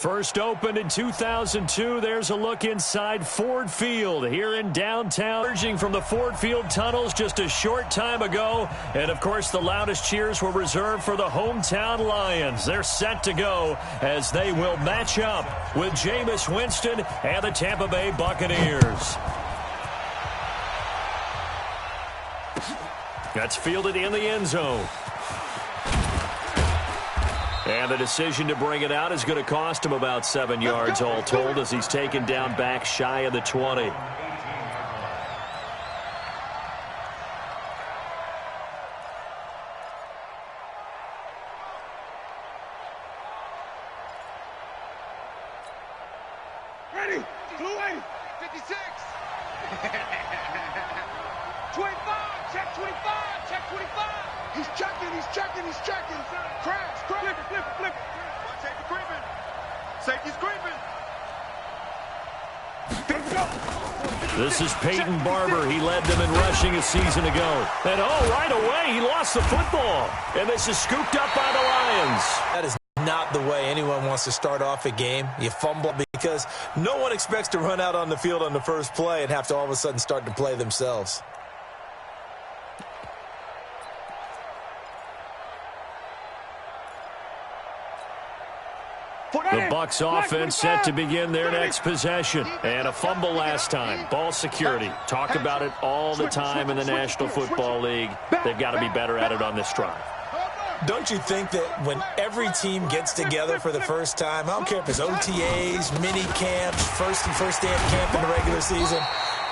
First opened in 2002, there's a look inside Ford Field here in downtown. Emerging from the Ford Field tunnels just a short time ago. And, of course, the loudest cheers were reserved for the hometown Lions. They're set to go as they will match up with Jameis Winston and the Tampa Bay Buccaneers. That's fielded in the end zone. And the decision to bring it out is going to cost him about 7 yards all told as he's taken down back shy of the 20. Ready? Blue 80. 56. 25. Check 25. Check 25. He's checking. He's checking. He's checking. Crash. Flip it. Flip it. Flip it. Safety creeping. Safety's creeping. This is Peyton Barber. He led them in rushing a season ago. And, right away, he lost the football. And this is scooped up by the Lions. That is not the way anyone wants to start off a game. You fumble because no one expects to run out on the field on the first play and have to all of a sudden start to play themselves. The Bucs offense set to begin their next possession. And a fumble last time. Ball security. Talk about it all the time in the National Football League. They've got to be better at it on this drive. Don't you think that when every team gets together for the first time, I don't care if it's OTAs, mini camps, first day of camp in the regular season,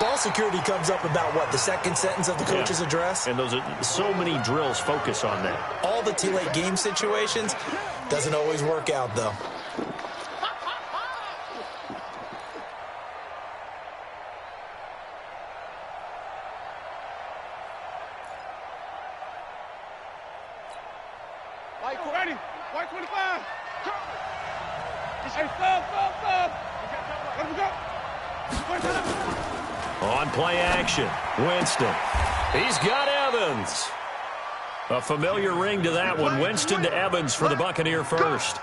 ball security comes up about, what, the second sentence of the coach's address? And those are so many drills focus on that. All the late game situations doesn't always work out, though. Ready? White 25. Hey, stop. On play action, Winston. He's got Evans. A familiar ring to that one. Winston to Evans for the Buccaneer first.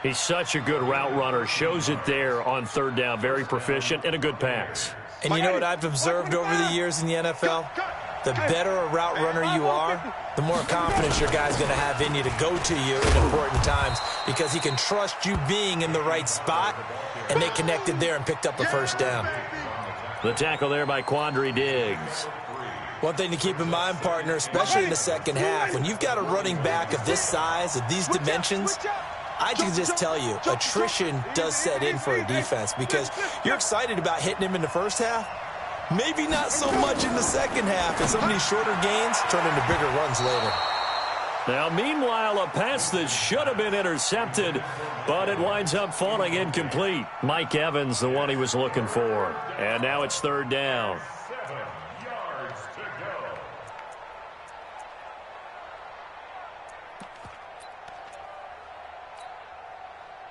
He's such a good route runner. Shows it there on third down. Very proficient and a good pass. And you know what I've observed over the years in the NFL? The better a route runner you are, the more confidence your guy's going to have in you to go to you in important times because he can trust you being in the right spot, and they connected there and picked up a first down. The tackle there by Quandre Diggs. One thing to keep in mind, partner, especially in the second half, when you've got a running back of this size, of these dimensions, I can just tell you, attrition does set in for a defense because you're excited about hitting him in the first half. Maybe not so much in the second half, and some of these shorter gains turn into bigger runs later. Now, meanwhile, a pass that should have been intercepted, but it winds up falling incomplete. Mike Evans, the one he was looking for. And now it's third down. 7 yards to go.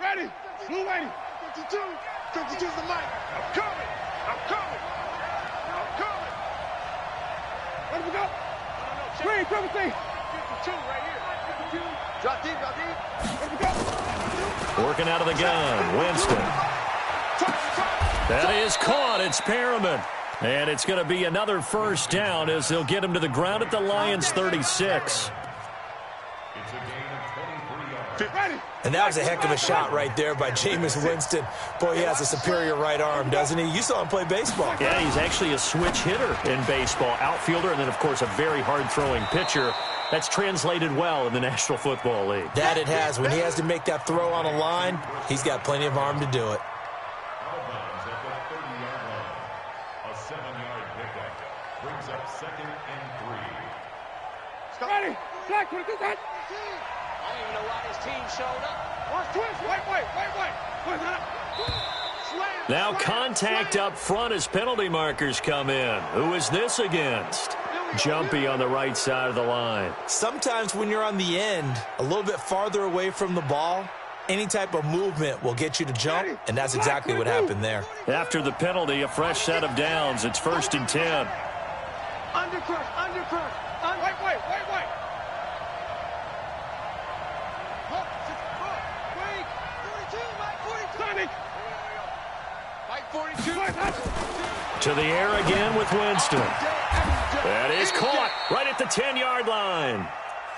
Ready? Blue 80. 52. 52's the mic. I'm coming. I'm coming. Let me go. Green, 17. 52 right here. 52. Drop deep, drop deep. Let me go. Working out of the gun, Winston. That is caught. It's Perriman. And it's going to be another first down as they'll get him to the ground at the Lions' 36. And that was a heck of a shot right there by Jameis Winston. Boy, he has a superior right arm, doesn't he? You saw him play baseball. Yeah, he's actually a switch hitter in baseball. Outfielder and then, of course, a very hard-throwing pitcher. That's translated well in the National Football League. That it has. When he has to make that throw on a line, he's got plenty of arm to do it. A 7-yard pickup brings up 2nd and 3. Ready? Black, what is that? I don't even know why this team showed up. Now contact up front as penalty markers come in. Who is this against? Jumpy on the right side of the line. Sometimes when you're on the end, a little bit farther away from the ball, any type of movement will get you to jump, and that's exactly what happened there. After the penalty, a fresh set of downs. It's 1st and 10. Wait. To the air again with Winston. That is caught right at the 10-yard line.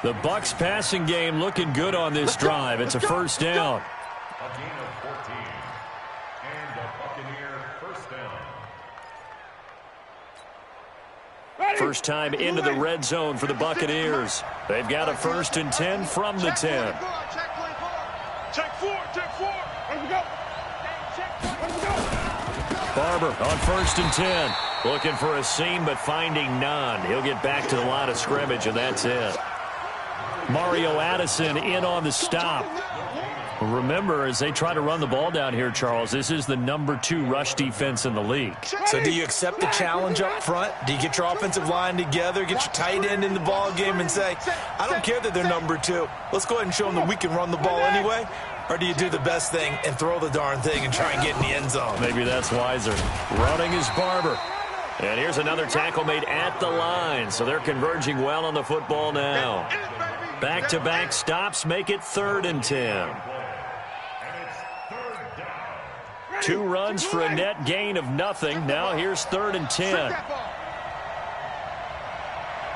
The Bucs passing game looking good on this drive. It's a first down. A gain of 14. And the Buccaneer first down. First time into the red zone for the Buccaneers. They've got a 1st and 10 from the 10. Check four. Here we go. Barber on 1st and 10. Looking for a seam, but finding none. He'll get back to the line of scrimmage, and that's it. Mario Addison in on the stop. Remember, as they try to run the ball down here, Charles, this is the number 2 rush defense in the league. So do you accept the challenge up front? Do you get your offensive line together, get your tight end in the ball game and say, I don't care that they're number 2. Let's go ahead and show them that we can run the ball anyway? Or do you do the best thing and throw the darn thing and try and get in the end zone? Maybe that's wiser. Running is Barber. And here's another tackle made at the line. So they're converging well on the football now. Back-to-back stops make it 3rd and 10. 2 runs for a net gain of nothing. Now here's 3rd and 10.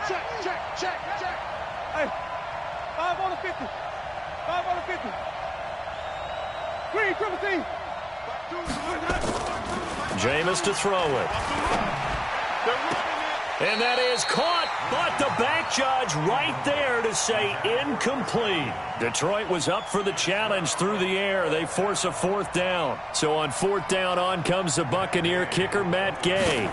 Check. Hey, 5 on the 50. 5 on the 50. Green, triple team. Jameis to throw it. And that is caught, but the back judge right there to say incomplete. Detroit was up for the challenge through the air. They force a 4th down. So on 4th down, on comes the Buccaneer kicker, Matt Gay.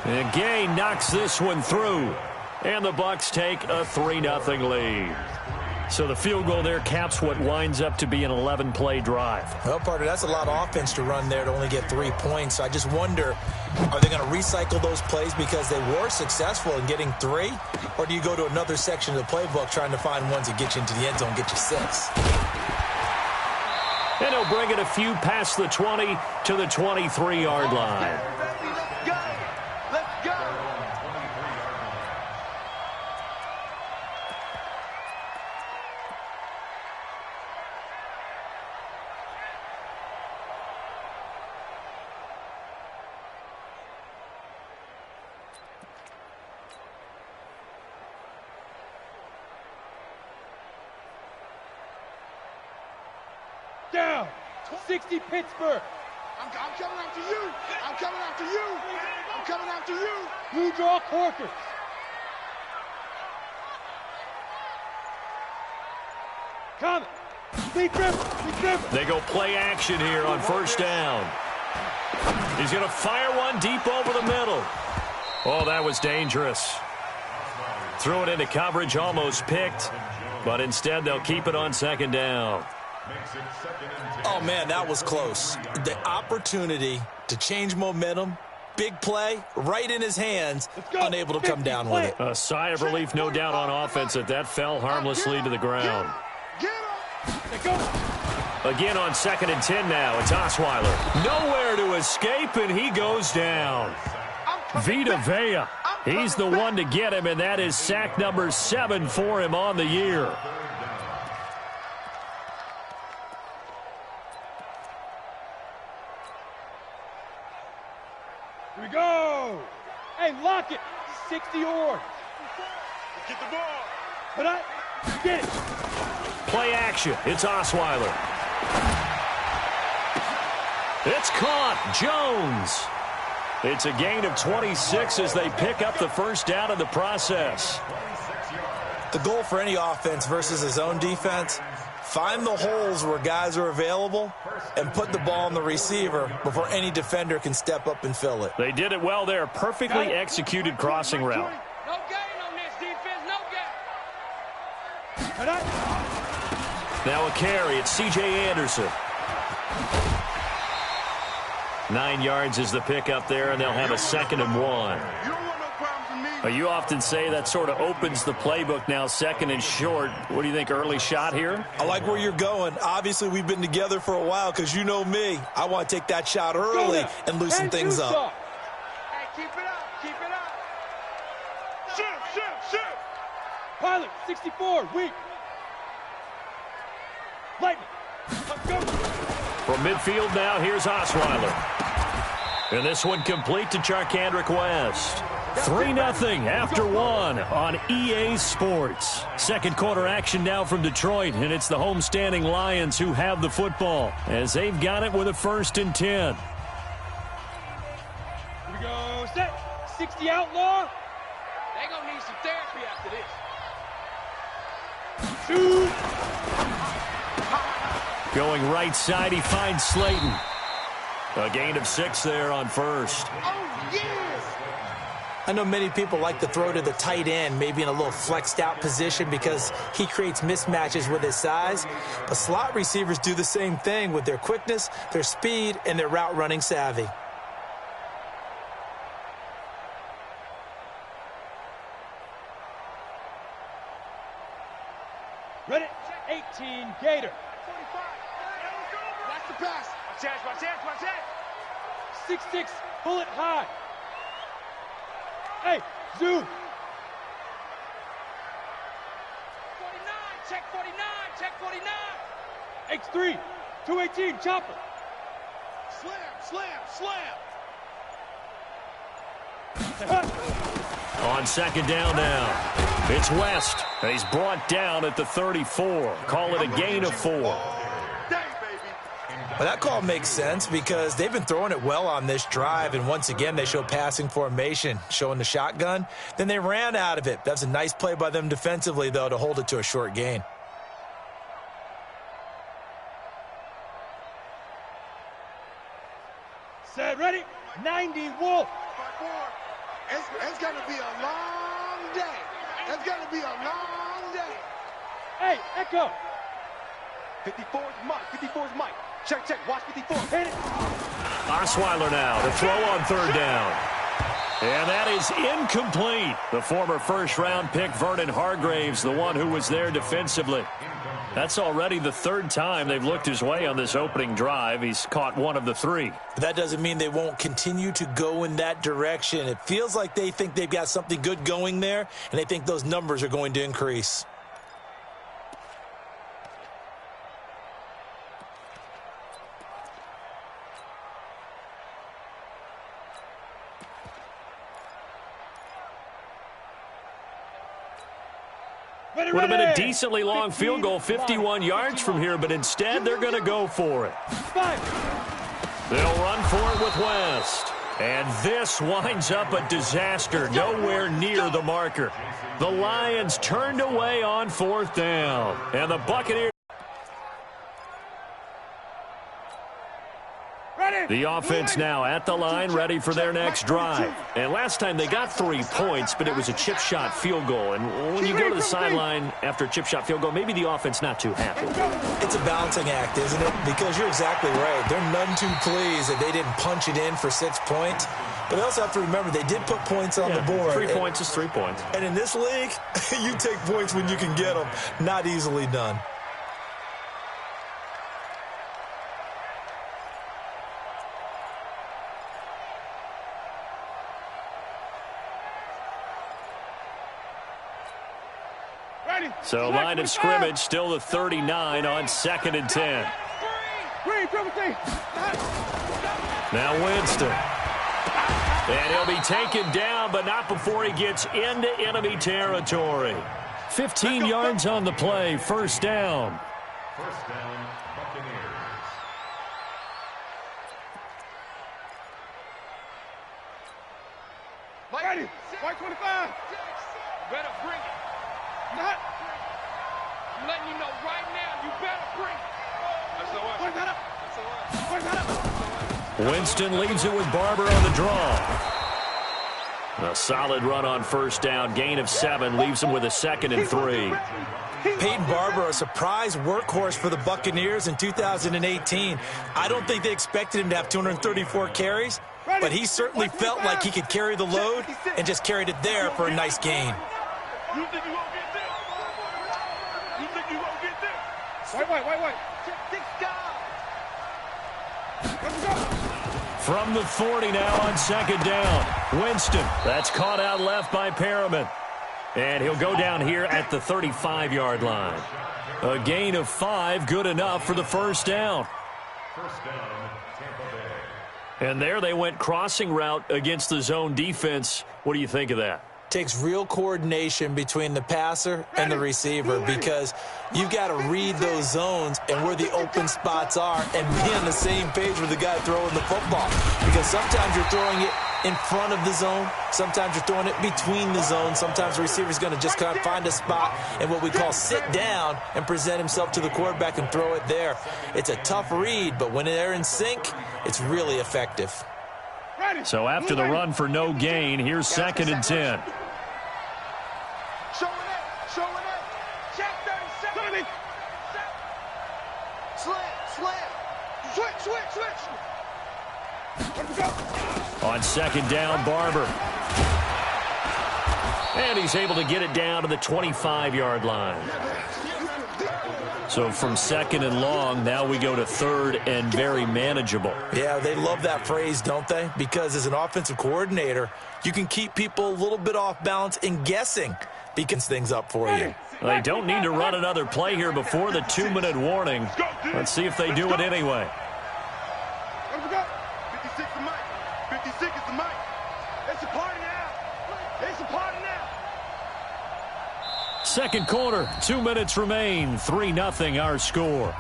And Gay knocks this one through. And the Bucs take a 3-0 lead. So the field goal there caps what winds up to be an 11-play drive. Well, partner, that's a lot of offense to run there to only get 3 points. So I just wonder, are they going to recycle those plays because they were successful in getting 3? Or do you go to another section of the playbook trying to find ones that get you into the end zone, get you 6? And he'll bring it a few past the 20 to the 23-yard line. Let's go. Down. 60 Pittsburgh. I'm coming after you. I'm coming after you. I'm coming after you. Blue draw Corker. Coming. Big grip. They go play action here on 1st down. He's going to fire one deep over the middle. Oh, that was dangerous. Threw it into coverage, almost picked. But instead, they'll keep it on 2nd down. Oh, man, that was close. The opportunity to change momentum, big play, right in his hands, unable to come down with it. A sigh of relief, no doubt, on offense that fell harmlessly to the ground. Again on 2nd and 10 now. It's Osweiler. Nowhere to escape, and he goes down. Vita Vea. He's the one to get him, and that is sack number 7 for him on the year. Here we go. Hey, lock it. 60 yards. Get the ball. But I get it. Play action. It's Osweiler. It's caught. Jones. It's a gain of 26 as they pick up the 1st down in the process. The goal for any offense versus his own defense, find the holes where guys are available and put the ball on the receiver before any defender can step up and fill it. They did it well there. Perfectly executed crossing route. No gain on this defense, no gain. Now a carry. It's C.J. Anderson. 9 yards is the pickup there, and they'll have a 2nd and 1. You don't want no problems with me. You often say that sort of opens the playbook now, 2nd and short. What do you think, early shot here? I like where you're going. Obviously, we've been together for a while because you know me. I want to take that shot early and loosen things up. Hey, keep it up. Keep it up. Shoot. Pilot, 64, weak. Lightning, From midfield now, here's Osweiler. And this one complete to Charkandrick West. 3-0 after one on EA Sports. Second quarter action now from Detroit, and it's the homestanding Lions who have the football as they've got it with a 1st and 10. Here we go. Set. 60 outlaw. They gonna need some therapy after this. Shoot. Going right side, he finds Slayton. A gain of 6 there on first. Oh, yes! I know many people like to throw to the tight end, maybe in a little flexed out position because he creates mismatches with his size. But slot receivers do the same thing with their quickness, their speed, and their route running savvy. Ready. 18 Gator. 45. Watch the pass. Watch that, watch that, watch that. 6'6", bullet high. Hey, zoom. 49, check 49, check 49. X3, 218, chopper. Slam, slam, slam. On second down now, it's West. He's brought down at the 34. Call it a gain of 4. Well, that call makes sense because they've been throwing it well on this drive, and once again, they show passing formation, showing the shotgun. Then they ran out of it. That's a nice play by them defensively, though, to hold it to a short gain. Set, ready. 90 Wolf. It's going to be a long day. It's going to be a long day. Hey, Echo. 54 is Mike. 54 is Mike. Check, check. Watch 54. Hit it. Osweiler now to throw on third down. And that is incomplete. The former first-round pick, Vernon Hargraves, the one who was there defensively. That's already the 3rd time they've looked his way on this opening drive. He's caught one of the 3. But that doesn't mean they won't continue to go in that direction. It feels like they think they've got something good going there, and they think those numbers are going to increase. Would have been a decently long field goal, 51 yards from here, but instead they're going to go for it. They'll run for it with West. And this winds up a disaster, nowhere near the marker. The Lions turned away on 4th down. And the Buccaneers. The offense now at the line, ready for their next drive. And last time they got 3 points, but it was a chip shot field goal. And when you go to the sideline after a chip shot field goal, maybe the offense not too happy. It's a balancing act, isn't it? Because you're exactly right. They're none too pleased that they didn't punch it in for 6 points. But they also have to remember they did put points on the board. 3 points is 3 points. And in this league, you take points when you can get them. Not easily done. So line of scrimmage still the 39 on 2nd and 10. Now Winston. And he'll be taken down, but not before he gets into enemy territory. 15 yards on the play, 1st down. First down, Buccaneers. Ready. White 25. Better bring it. Not. I'm letting you know right now, you better bring it. That's the one. Point that up. Point that up. Winston leaves it with Barber on the draw. A solid run on 1st down. Gain of 7 leaves him with a 2nd and 3. Peyton Barber, a surprise workhorse for the Buccaneers in 2018. I don't think they expected him to have 234 carries, but he certainly felt like he could carry the load and just carried it there for a nice gain. You think you won't get this? You think you won't get this? White. Six guys. From the 40 now on 2nd down. Winston, that's caught out left by Perriman. And he'll go down here at the 35-yard line. A gain of 5, good enough for the first down. First down, Tampa Bay. And there they went crossing route against the zone defense. What do you think of that? Takes real coordination between the passer and the receiver because you've got to read those zones and where the open spots are and be on the same page with the guy throwing the football. Because sometimes you're throwing it in front of the zone. Sometimes you're throwing it between the zones. Sometimes the receiver's going to just kind of find a spot and what we call sit down and present himself to the quarterback and throw it there. It's a tough read, but when they're in sync, it's really effective. So after the run for no gain, here's 2nd and 10. Showing it. Check 37. Slam. Switch. On 2nd down, Barber. And he's able to get it down to the 25-yard line. So from 2nd and long, now we go to 3rd and very manageable. Yeah, they love that phrase, don't they? Because as an offensive coordinator, you can keep people a little bit off balance and guessing because things up for you. They don't need to run another play here before the 2-minute warning. Let's see if they do it anyway. 56 is Mike. 56 is the Mike. It's a party now. Second quarter, 2 minutes remain. 3-0 our score.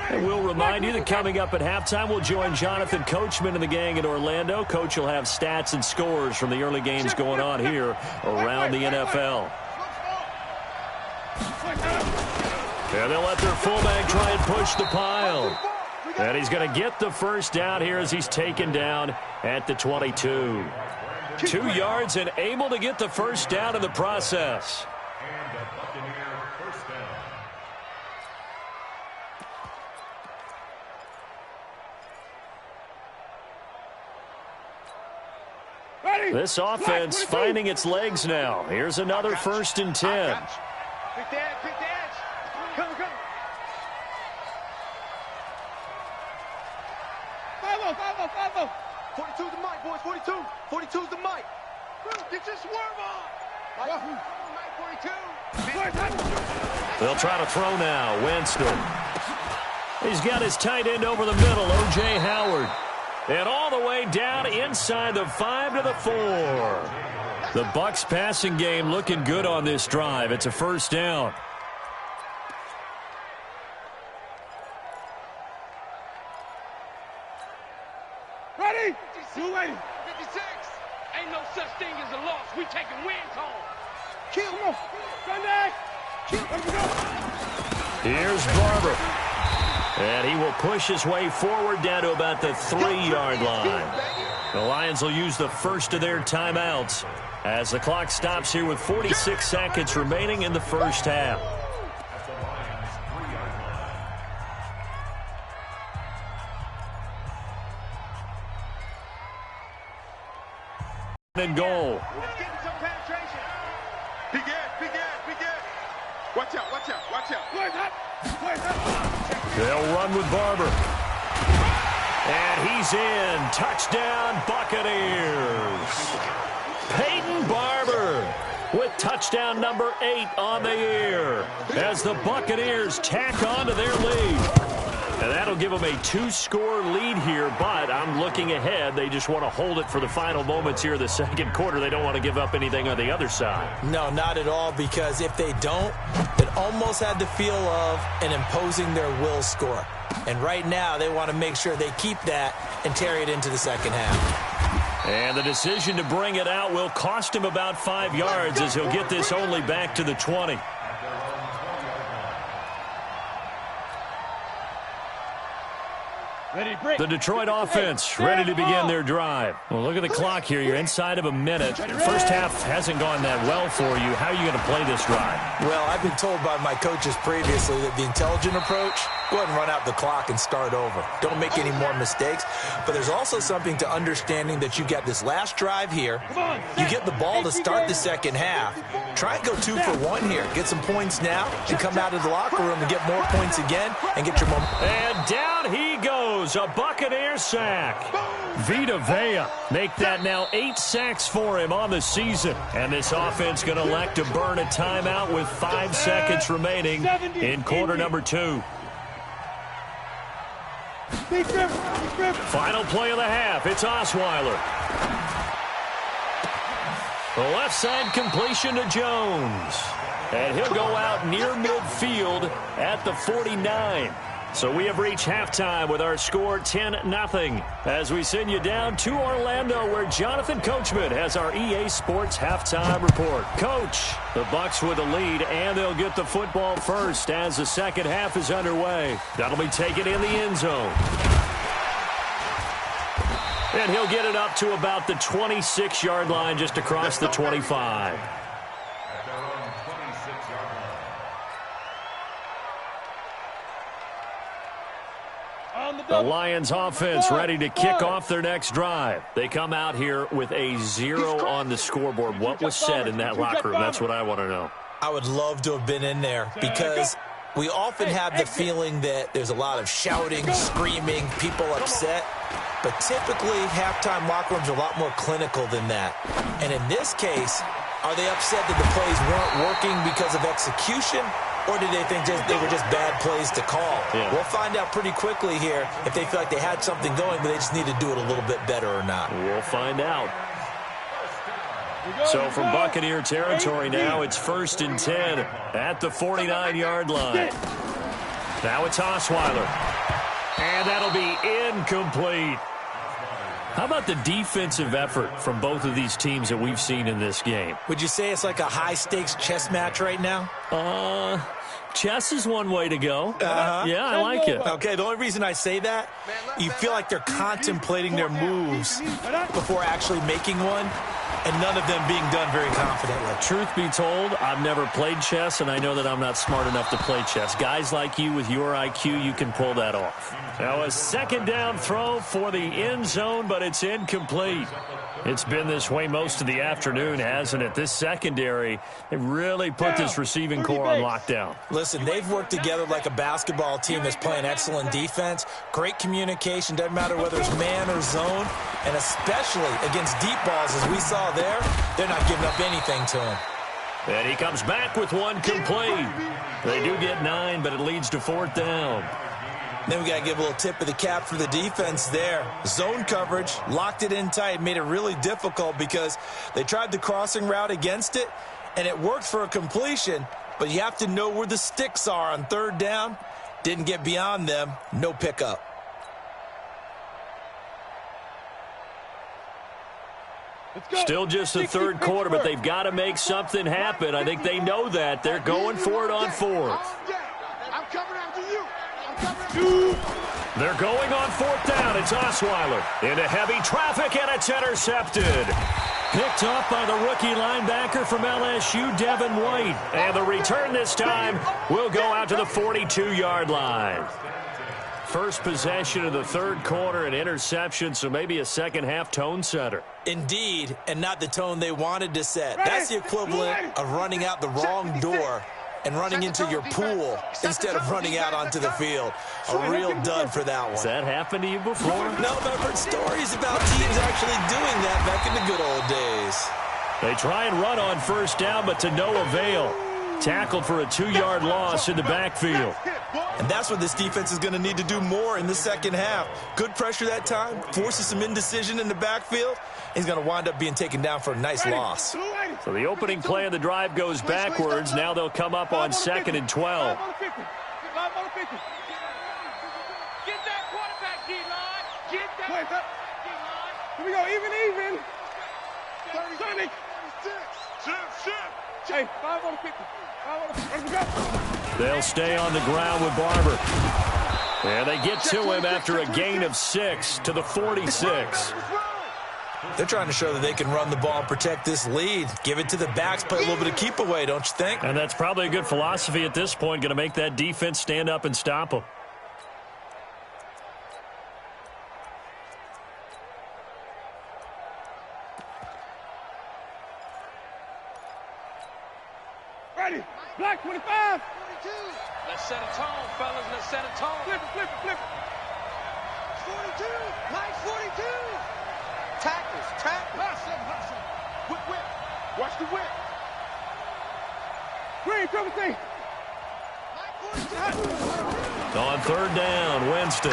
And we'll remind you that coming up at halftime, we'll join Jonathan Coachman and the gang in Orlando. Coach will have stats and scores from the early games going on here around the NFL. And they'll let their fullback try and push the pile. And he's going to get the first down here as he's taken down at the 22. 2 yards and able to get the first down in the process. And the Buccaneer first down. This offense finding its legs now. Here's another 1st and 10. Pick the edge. Come. 5-0. 42's the mic, boys. 42's the mic. Get your swerve on. Mike 42. They'll try to throw now. Winston. He's got his tight end over the middle, O.J. Howard. And all the way down inside the 5 to the 4. The Bucs passing game looking good on this drive. It's a first down. Ready? 56. Ain't no such thing as a loss. We taking wins home. Kill. Come on. Sunday. Let's go. Here's Barber. And he will push his way forward down to about the 3-yard line. The Lions will use the first of their timeouts as the clock stops here with 46 seconds remaining in the first half. At the Lions 3-yard line. And goal. Let's get some penetration. Big edge. Watch out. They'll run with Barber. And he's in. Touchdown, Buccaneers. Peyton Barber with touchdown number 8 on the year as the Buccaneers tack on to their lead. And that'll give them a 2-score lead here, but I'm looking ahead. They just want to hold it for the final moments here of the second quarter. They don't want to give up anything on the other side. No, not at all, because if they don't, it almost had the feel of an imposing their will score. And right now, they want to make sure they keep that and carry it into the second half. And the decision to bring it out will cost him about 5 yards as he'll get this only back to the 20. The Detroit offense ready to begin their drive. Well, look at the clock here. You're inside of a minute. First half hasn't gone that well for you. How are you going to play this drive? Well, I've been told by my coaches previously that the intelligent approach, go ahead and run out the clock and start over. Don't make any more mistakes. But there's also something to understanding that you got this last drive here. You get the ball to start the second half. Try and go 2 for 1 here. Get some points now and come out of the locker room and get more points again and get your momentum. And down he goes. A Buccaneer sack. Vita Vea make that now 8 sacks for him on the season. And this offense going to elect to burn a timeout with 5 seconds remaining in quarter number 2. Final play of the half. It's Osweiler. The left side completion to Jones. And he'll go out near midfield at the 49. So we have reached halftime with our score 10-0 as we send you down to Orlando where Jonathan Coachman has our EA Sports halftime report. Coach, the Bucs with the lead and they'll get the football first as the second half is underway. That'll be taken in the end zone. And he'll get it up to about the 26-yard line just across the 25. The Lions offense ready to kick off their next drive. They come out here with a 0 on the scoreboard. What was said in that locker room? That's what I want to know. I would love to have been in there because we often have the feeling that there's a lot of shouting, screaming, people upset. But typically, halftime locker rooms are a lot more clinical than that. And in this case, are they upset that the plays weren't working because of execution? Or did they think they were just bad plays to call? Yeah. We'll find out pretty quickly here if they feel like they had something going, but they just need to do it a little bit better or not. We'll find out. So from Buccaneer territory now, it's 1st and 10 at the 49-yard line. Now it's Osweiler. And that'll be incomplete. How about the defensive effort from both of these teams that we've seen in this game? Would you say it's like a high-stakes chess match right now? Chess is one way to go. Yeah, I like it. Okay, the only reason I say that, you feel like they're contemplating their moves before actually making one, and none of them being done very confidently. Truth be told, I've never played chess, and I know that I'm not smart enough to play chess. Guys like you with your IQ, you can pull that off. Now a second down throw for the end zone, but it's incomplete. It's been this way most of the afternoon, hasn't it? This secondary, they really put this receiving core on lockdown. Listen, they've worked together like a basketball team that's playing excellent defense. Great communication, doesn't matter whether it's man or zone. And especially against deep balls, as we saw there, they're not giving up anything to him. And he comes back with one complete. They do get 9, but it leads to 4th down. Then we got to give a little tip of the cap for the defense there. Zone coverage, locked it in tight, made it really difficult because they tried the crossing route against it, and it worked for a completion, but you have to know where the sticks are on 3rd down. Didn't get beyond them, no pickup. Still just the 3rd quarter, but they've got to make something happen. I think they know that. They're going for it on 4th. I'm coming after you. They're going on 4th down. It's Osweiler into heavy traffic, and it's intercepted. Picked up by the rookie linebacker from LSU, Devin White. And the return this time will go out to the 42-yard line. First possession of the 3rd quarter, an interception, so maybe a second-half tone setter. Indeed, and not the tone they wanted to set. That's the equivalent of running out the wrong door and running into your pool instead of running out onto the field. A real dud for that one. Has that happened to you before? No, but I've heard stories about teams actually doing that back in the good old days. They try and run on 1st down, but to no avail. Tackled for a 2-yard loss in the backfield. And that's what this defense is going to need to do more in the second half. Good pressure that time, forces some indecision in the backfield. He's going to wind up being taken down for a nice loss. So the opening play of the drive goes backwards. Now they'll come up on 2nd and 12. Get that quarterback, D-line. Get that. Here we go, even. 36. Shift. Hey, 5 on the 50. 5 on the 50. Let's go. They'll stay on the ground with Barber. And they get to him after a gain of 6 to the 46. They're trying to show that they can run the ball and protect this lead. Give it to the backs, play a little bit of keep away, don't you think? And that's probably a good philosophy at this point, going to make that defense stand up and stop them. Ready. Black 25. 42. Let's set a tone, fellas. Let's set a tone. Flip it, flip it, flip it. 42. Nice 42. Tackles. Hustle. Whip. Watch the whip. Green, triple T. On third down, Winston.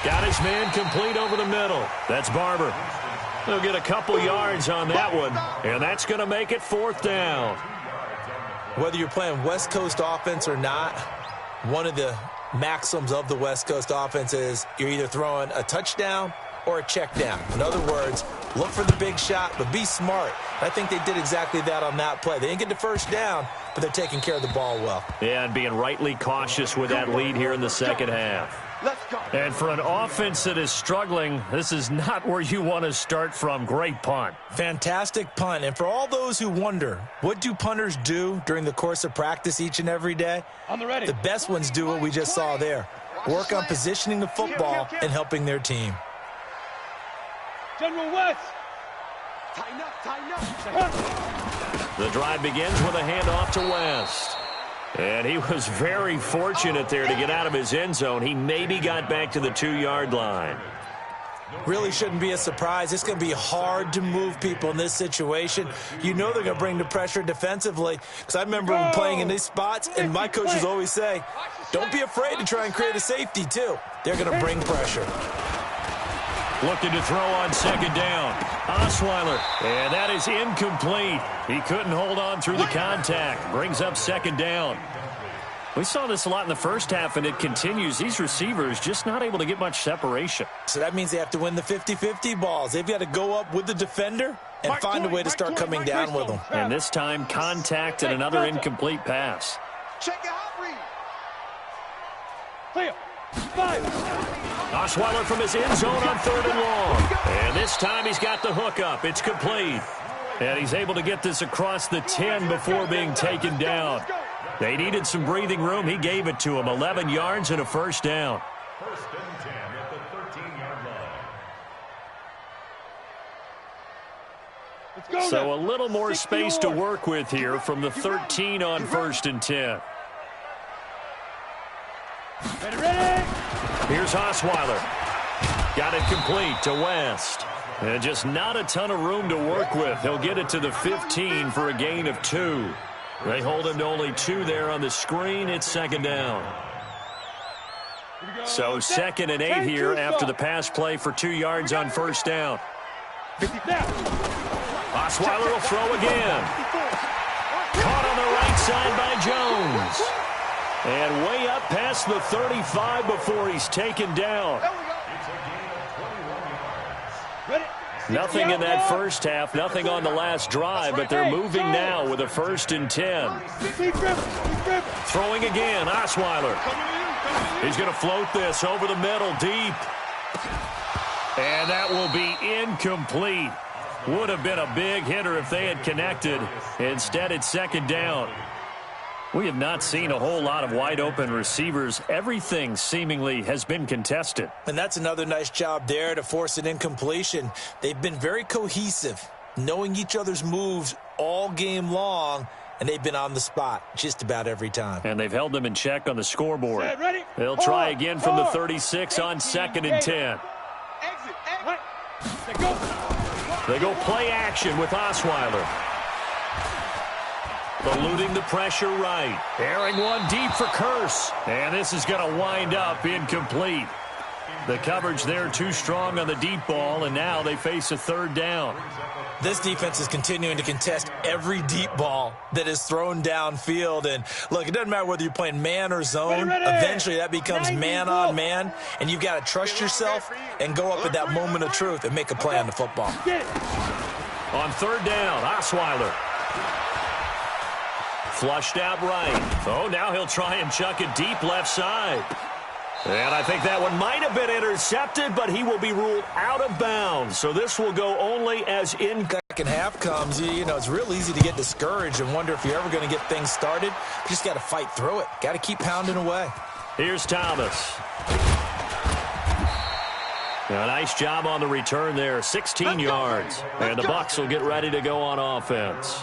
Got his man complete over the middle. That's Barber. He'll get a couple yards on that one, and that's going to make it fourth down. Whether you're playing West Coast offense or not, one of the maxims of the West Coast offense is you're either throwing a touchdown or a check down. In other words, look for the big shot, but be smart. I think they did exactly that on that play. They didn't get the first down, but they're taking care of the ball well. Yeah, and being rightly cautious with that lead here in the second half. Let's go. And for an offense that is struggling, this is not where you want to start from. Great punt. Fantastic punt. And for all those who wonder, what do punters do during the course of practice each and every day? On the ready. The best ones do what we just saw there. Work on positioning the football and helping their team. General West. Tighten up. The drive begins with a handoff to West. And he was very fortunate there to get out of his end zone. He maybe got back to the 2-yard line. Really shouldn't be a surprise. It's going to be hard to move people in this situation. You know they're going to bring the pressure defensively. Because I remember playing in these spots, and my coaches always say, don't be afraid to try and create a safety, too. They're going to bring pressure. Looking to throw on second down. Osweiler, and that is incomplete. He couldn't hold on through the contact. Brings up second down. We saw this a lot in the first half, and it continues. These receivers just not able to get much separation. So that means they have to win the 50-50 balls. They've got to go up with the defender and find a way to start coming down with them. And this time, contact and another incomplete pass. Check it out, read. Clear. 5. Osweiler from his end zone on third and long. And this time he's got the hook up. It's complete. And he's able to get this across the 10 before being taken down. They needed some breathing room. He gave it to him. 11 yards and a first down. First and 10 at the 13-yard line. So a little more space to work with here from the 13 on first and 10. Ready. Here's Osweiler. Got it complete to West. And just not a ton of room to work with. He'll get it to the 15 for a gain of 2. They hold him to only 2 there on the screen. It's second down. So second and 8 here after the pass play for 2 yards on first down. Osweiler will throw again. Caught on the right side by Jones. And way up past the 35 before he's taken down. Nothing in that first half, nothing on the last drive, but they're moving now with a first and 10. Throwing again, Osweiler. He's going to float this over the middle, deep. And that will be incomplete. Would have been a big hitter if they had connected. Instead, it's second down. We have not seen a whole lot of wide-open receivers. Everything seemingly has been contested. And that's another nice job there to force an incompletion. They've been very cohesive, knowing each other's moves all game long, and they've been on the spot just about every time. And they've held them in check on the scoreboard. They'll try again from the 36 on second and 10. They go play action with Osweiler. Eluding the pressure right. Airing one deep for Curse. And this is going to wind up incomplete. The coverage there too strong on the deep ball, and now they face a third down. This defense is continuing to contest every deep ball that is thrown downfield. And, look, it doesn't matter whether you're playing man or zone. Eventually that becomes man on man, and you've got to trust yourself and go up at that moment of truth and make a play on the football. On third down, Osweiler. Flushed out right. Oh, now he'll try and chuck it deep left side. And I think that one might have been intercepted, but he will be ruled out of bounds. So this will go only as in. Second half comes, you know, it's real easy to get discouraged and wonder if you're ever going to get things started. You just got to fight through it. Got to keep pounding away. Here's Thomas. A nice job on the return there, 16 yards. And the Bucs will get ready to go on offense.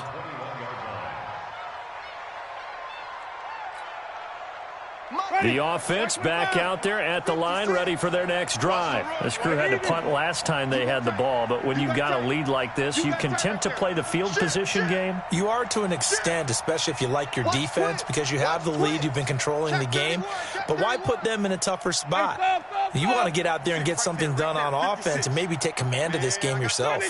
The offense back out there at the line, ready for their next drive. This crew had to punt last time they had the ball, but when you've got a lead like this, you content to play the field position game? You are to an extent, especially if you like your defense, because you have the lead, you've been controlling the game. But why put them in a tougher spot? You want to get out there and get something done on offense and maybe take command of this game yourself.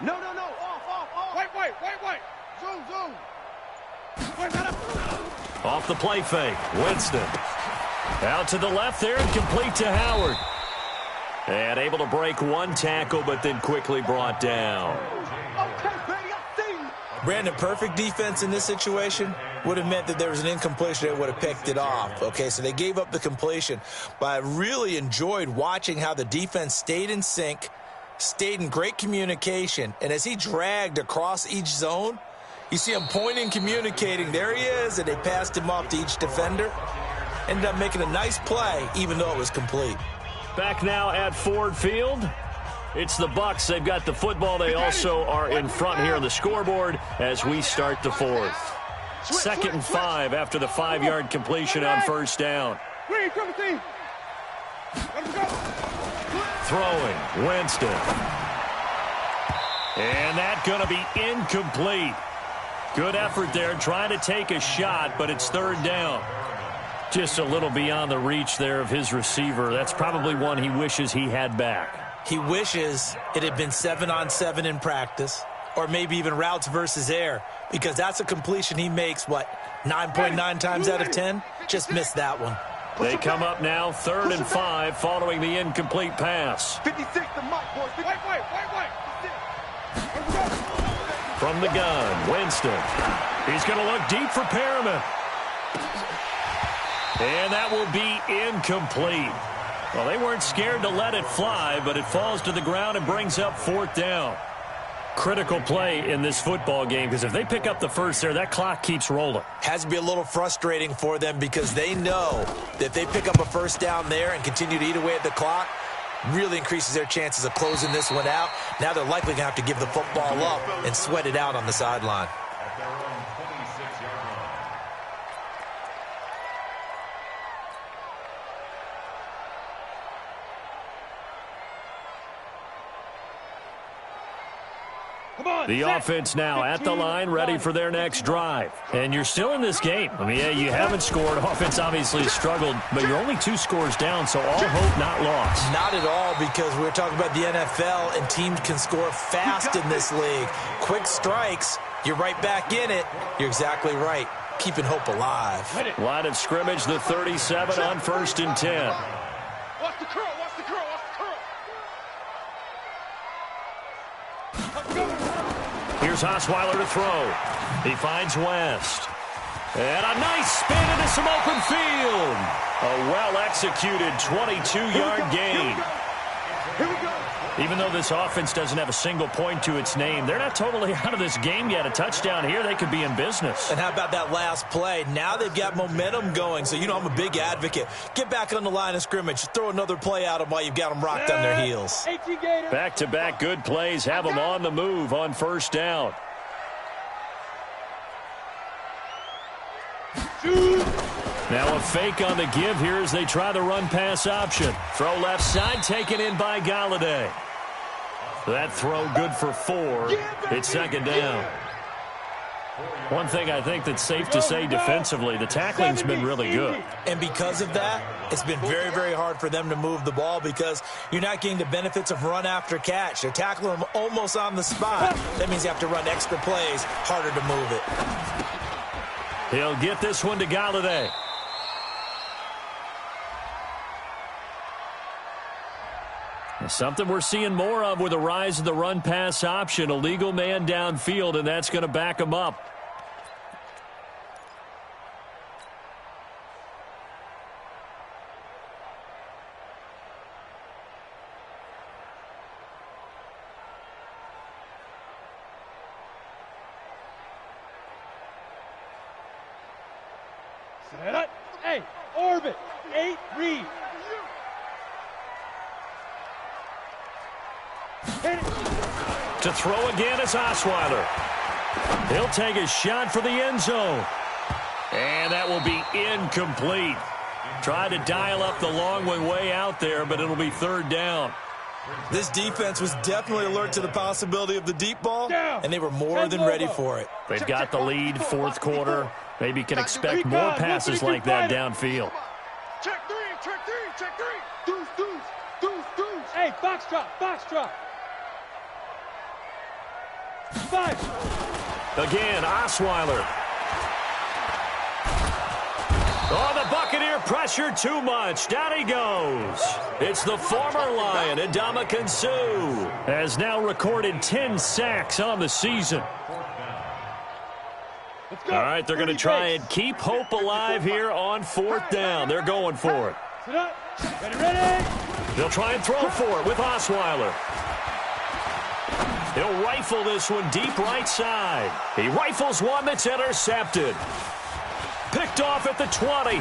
No. Off. Wait. Zoom. Off the play fake, Winston. Out to the left there and complete to Howard. And able to break one tackle, but then quickly brought down. Brandon, perfect defense in this situation would have meant that there was an incompletion that would have picked it off. Okay, so they gave up the completion. But I really enjoyed watching how the defense stayed in sync, stayed in great communication, and as he dragged across each zone, you see him pointing, communicating. There he is, and they passed him off to each defender. Ended up making a nice play, even though it was complete. Back now at Ford Field. It's the Bucs. They've got the football. They also are in front here on the scoreboard as we start the fourth. 2nd and 5 after the 5-yard completion on first down. Throwing, Winston. And that's going to be incomplete. Good effort there, trying to take a shot, but it's 3rd down. Just a little beyond the reach there of his receiver. That's probably one he wishes he had back. He wishes it had been 7-on-7 in practice, or maybe even routes versus air, because that's a completion he makes, 9.9 times out of 10? Just missed that one. They come up now 3rd and 5 following the incomplete pass. 56 the mark, boys. Wait. From the gun, Winston. He's going to look deep for Perriman. And that will be incomplete. Well, they weren't scared to let it fly, but it falls to the ground and brings up 4th down. Critical play in this football game, because if they pick up the first there, that clock keeps rolling. Has to be a little frustrating for them because they know that if they pick up a first down there and continue to eat away at the clock, really increases their chances of closing this one out. Now they're likely going to have to give the football up and sweat it out on the sideline. The offense now at the line, ready for their next drive. And you're still in this game. I mean, yeah, you haven't scored. Offense obviously struggled, but you're only 2 scores down, so all hope not lost. Not at all, because we're talking about the NFL, and teams can score fast in this league. Quick strikes, you're right back in it. You're exactly right. Keeping hope alive. Line of scrimmage, the 37 on 1st and 10. Watch the curl. Here's Osweiler to throw. He finds West. And a nice spin into some open field. A well-executed 22-yard gain. Here we go. Even though this offense doesn't have a single point to its name, they're not totally out of this game yet. A touchdown here, they could be in business. And how about that last play? Now they've got momentum going, so, I'm a big advocate. Get back on the line of scrimmage. Throw another play at them while you've got them rocked on their heels. Back-to-back good plays have them on the move on first down. Now a fake on the give here as they try the run-pass option. Throw left side, taken in by Galladay. That throw good for 4. It's 2nd down. One thing I think that's safe to say defensively, the tackling's been really good. And because of that, it's been very, very hard for them to move the ball because you're not getting the benefits of run after catch. They're tackling them almost on the spot. That means you have to run extra plays, harder to move it. He'll get this one to Galladay. Something we're seeing more of with the rise of the run-pass option. A legal man downfield, and that's going to back him up. Hey, orbit, 8, read. To throw again is Osweiler. He'll take a shot for the end zone. And that will be incomplete. Tried to dial up the long way out there, but it'll be third down. This defense was definitely alert to the possibility of the deep ball, and they were more than ready for it. They've got the lead, fourth quarter. Maybe can expect more passes like that downfield. Check three, check three. Deuce. Hey, box drop. 5. Again, Osweiler. Oh, the Buccaneer pressure too much. Down he goes. It's the former Lion, Ndamukong Suh, has now recorded 10 sacks on the season. All right, they're going to try and keep hope alive here on fourth down. They're going for it. Sit up. Ready. They'll try and throw for it with Osweiler. He'll rifle this one deep right side. He rifles one that's intercepted. Picked off at the 20.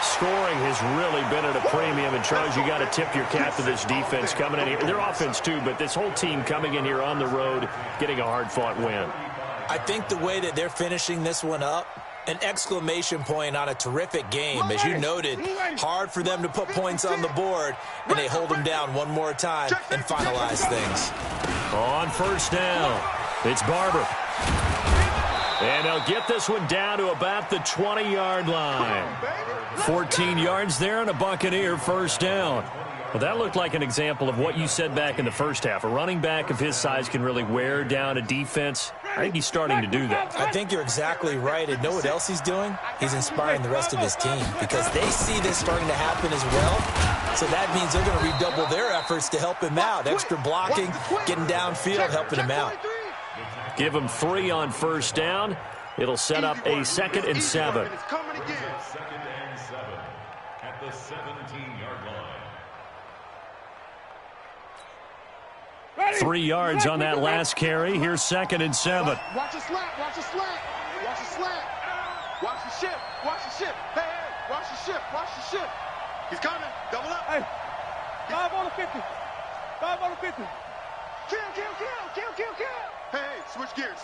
Scoring has really been at a premium, and Charles, you got to tip your cap to this defense coming in here. Their offense too, but this whole team coming in here on the road, getting a hard-fought win. I think the way that they're finishing this one up, an exclamation point on a terrific game. As you noted, hard for them to put points on the board, and they hold them down one more time and finalize things. On first down, it's Barber. And they'll get this one down to about the 20-yard line. 14 yards there and a Buccaneer first down. Well, that looked like an example of what you said back in the first half. A running back of his size can really wear down a defense. I think he's starting to do that. I think you're exactly right. And know what else he's doing? He's inspiring the rest of his team because they see this starting to happen as well. So that means they're going to redouble their efforts to help him out. Extra blocking, getting downfield, helping him out. Give him 3 on first down. It'll set up a 2nd and 7. Second and 7 at the 17-yard line. 3 yards on that last carry. Here's 2nd and 7. Watch the slant. Watch the shift. Hey, watch the shift. He's coming. Double up. Hey, 5 on the 50. 5 on the 50. Kill. Hey, switch gears.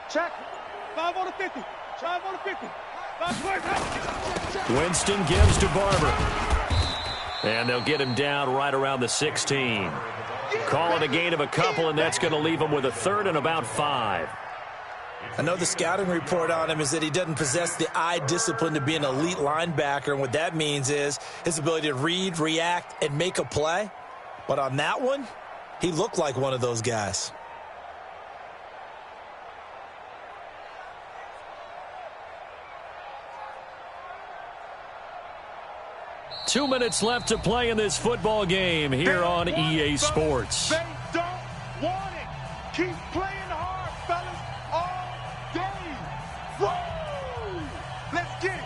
Check. 5 on the 50. 5 on the 50. 5 Winston gives to Barber. And they'll get him down right around the 16. Call it a gain of a couple, and that's going to leave him with a 3rd and about 5. I know the scouting report on him is that he doesn't possess the eye discipline to be an elite linebacker, and what that means is his ability to read, react, and make a play. But on that one, he looked like one of those guys. Two minutes left to play in this football game here on EA Sports. They don't want it. Keep playing hard, fellas, all day. Woo! Let's get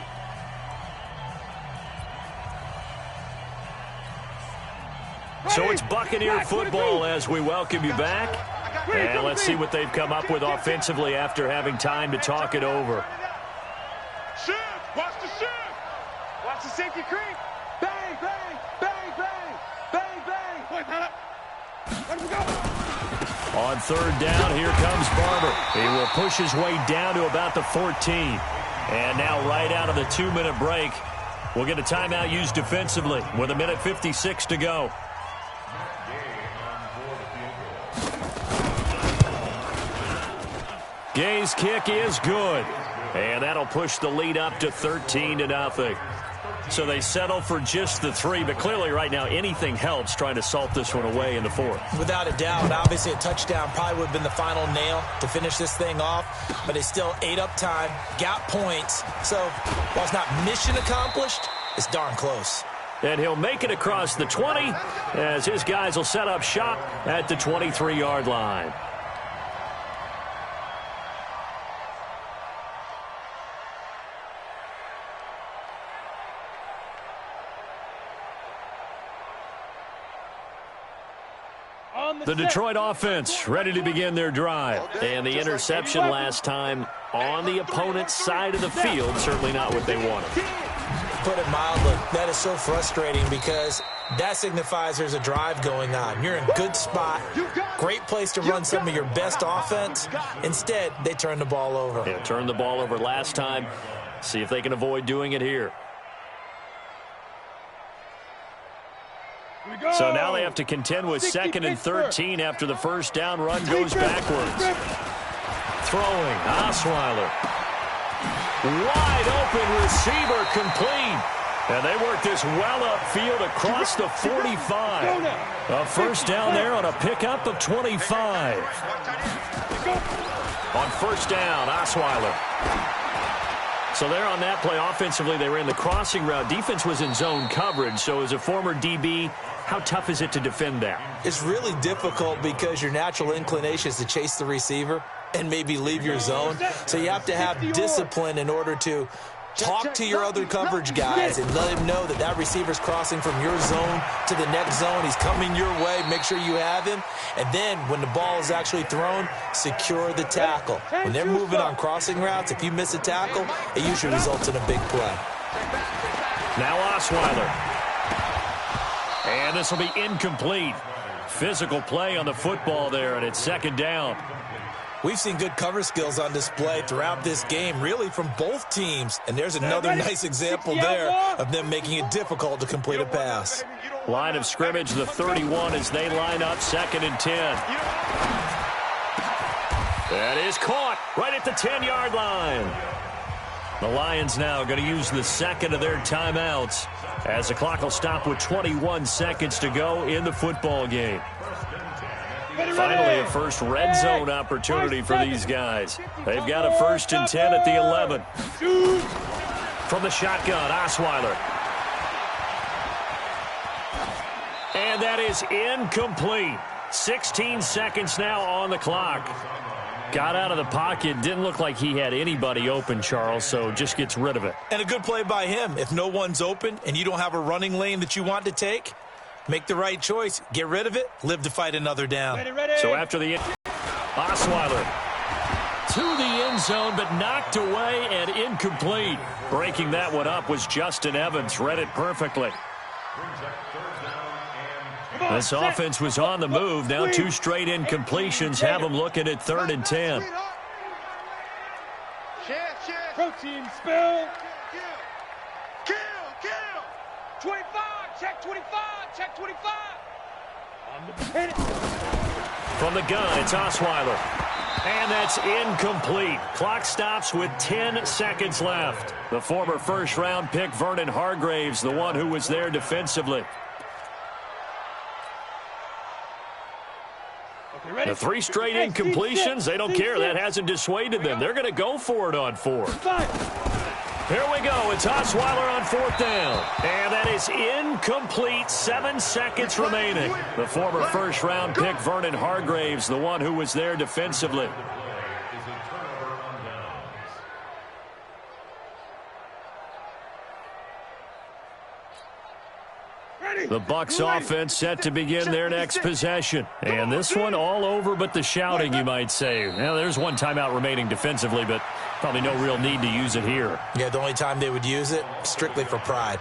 it. So it's Buccaneer football as we welcome you back. And let's see what they've come up with offensively after having time to talk it over. Shift. Watch the shift. Watch the safety creep. Bang, bang, bang, bang, bang, bang. Let him go. On 3rd down, here comes Barber. He will push his way down to about the 14. And now right out of the 2-minute break, we'll get a timeout used defensively with 1:56 to go. Gay's kick is good. And that'll push the lead up to 13-0. So they settle for just the 3, but clearly right now anything helps trying to salt this one away in the 4th. Without a doubt, obviously a touchdown probably would have been the final nail to finish this thing off, but they still ate up time, got points. So while it's not mission accomplished, It's darn close. And he'll make it across the 20 as his guys will set up shop at the 23-yard line. The Detroit offense ready to begin their drive. And the interception last time on the opponent's side of the field, certainly not what they wanted. Put it mildly, that is so frustrating because that signifies there's a drive going on. You're in a good spot, great place to run some of your best offense. Instead, they turn the ball over. Yeah, turned the ball over last time. See if they can avoid doing it here. So now they have to contend with 2nd and 13 after the first down run goes backwards. Throwing, Osweiler. Wide open receiver complete. And they work this well upfield across the 45. A first down there on a pickup of 25. On first down, Osweiler. So there on that play, offensively, they ran the crossing route. Defense was in zone coverage. So as a former DB, how tough is it to defend that? It's really difficult because your natural inclination is to chase the receiver and maybe leave your zone. So you have to have discipline in order to talk to your other coverage guys and let him know that that receiver's crossing from your zone to the next zone. He's coming your way. Make sure you have him. And then when the ball is actually thrown, secure the tackle. When they're moving on crossing routes, if you miss a tackle, it usually results in a big play. Now Osweiler. And this will be incomplete. Physical play on the football there, and it's 2nd down. We've seen good cover skills on display throughout this game, really from both teams. And there's another nice example there of them making it difficult to complete a pass. Line of scrimmage, the 31 as they line up 2nd and 10. That is caught right at the 10-yard line. The Lions now going to use the second of their timeouts as the clock will stop with 21 seconds to go in the football game. Finally, a first red zone opportunity for these guys. They've got a 1st and 10 at the 11. From the shotgun, Osweiler. And that is incomplete. 16 seconds now on the clock. Got out of the pocket. Didn't look like he had anybody open, Charles, so just gets rid of it. And a good play by him. If no one's open and you don't have a running lane that you want to take, make the right choice. Get rid of it. Live to fight another down. So after the Osweiler to the end zone, but knocked away and incomplete. Breaking that one up was Justin Evans. Read it perfectly. This offense was on the move. Now 2 straight incompletions have them looking at 3rd and 10. Protein spill. Kill. 25, check 25, check 25. From the gun, it's Osweiler. And that's incomplete. Clock stops with 10 seconds left. The former first-round pick, Vernon Hargreaves, the one who was there defensively. The 3 straight incompletions, they don't care. That hasn't dissuaded them. They're going to go for it on 4th. Here we go. It's Osweiler on 4th down. And that is incomplete. 7 seconds remaining. The former first-round pick, Vernon Hargreaves, the one who was there defensively. The Bucs offense set to begin their next possession. And this one all over but the shouting, you might say. Now, there's 1 timeout remaining defensively, but probably no real need to use it here. Yeah, the only time they would use it, strictly for pride.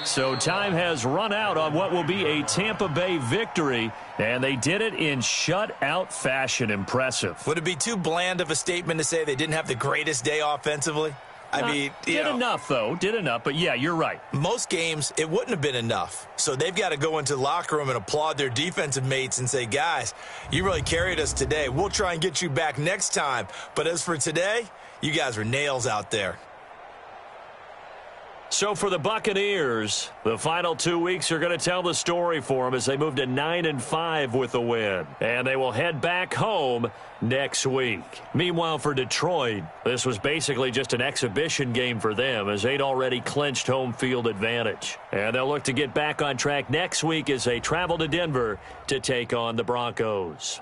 So time has run out on what will be a Tampa Bay victory, and they did it in shutout fashion. Impressive. Would it be too bland of a statement to say they didn't have the greatest day offensively? I mean, did enough, though. Did enough, but yeah, you're right. Most games, it wouldn't have been enough. So they've got to go into the locker room and applaud their defensive mates and say, guys, you really carried us today. We'll try and get you back next time. But as for today, you guys were nails out there. So for the Buccaneers, the final 2 weeks are going to tell the story for them as they move to 9-5 with the win. And they will head back home next week. Meanwhile, for Detroit, this was basically just an exhibition game for them as they'd already clinched home field advantage. And they'll look to get back on track next week as they travel to Denver to take on the Broncos.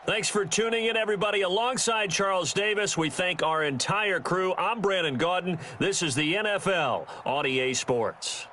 Thanks for tuning in, everybody. Alongside Charles Davis, we thank our entire crew. I'm Brandon Gaudin. This is the NFL on EA Sports.